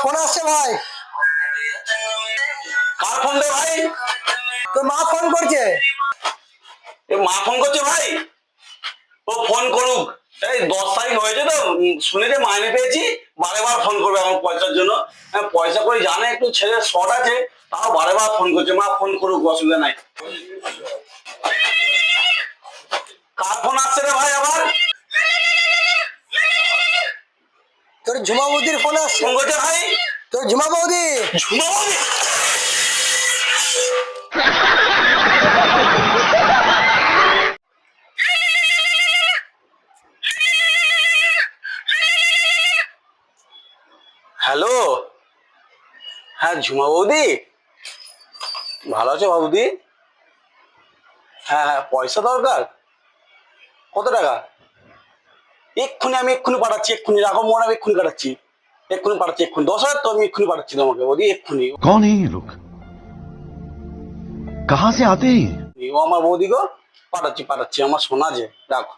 Phone আসছে ভাই। কার phone রে ভাই? তোর মা ফোন করছে। মা ফোন করছে ভাই? ও ফোন করুক। এই 10 তারিখ হয়েছে তো, শুনে যে মাইনে পেয়েছি, বারে বার ফোন করবে আমার পয়সার জন্য। পয়সা করে জানে একটু ছেলের শর্ট আছে, তাও বারে বার ফোন করছে। মা ফোন করুক, অসুবিধা নাই। কার ফোন আসছে রে ভাই আবার? তোর ঝুমা বৌদির ফোন আসছে। ফোন করছে ভাই? তোর ঝুমা বৌদি। ঝুমা বৌদি? হ্যালো, হ্যাঁ ঝুমা বৌদি, ভালো আছো বৌদি? হ্যাঁ হ্যাঁ, পয়সা দরকার। কত টাকা? আমি এক্ষুনি পাঠাচ্ছি, এক্ষুনি রাখো মনে, আমি এক্ষুনি পাঠাচ্ছি, এক্ষুনি পাঠাচ্ছি, এক্ষুনি 10,000 তো আমি এক্ষুনি পাঠাচ্ছি তোমাকে বৌদি, এক্ষুনি। कौन है ये लोग? कहां से आते हैं? ও আমার বৌদি গো, পাঠাচ্ছি পাঠাচ্ছি, আমার সোনা যে, রাখো।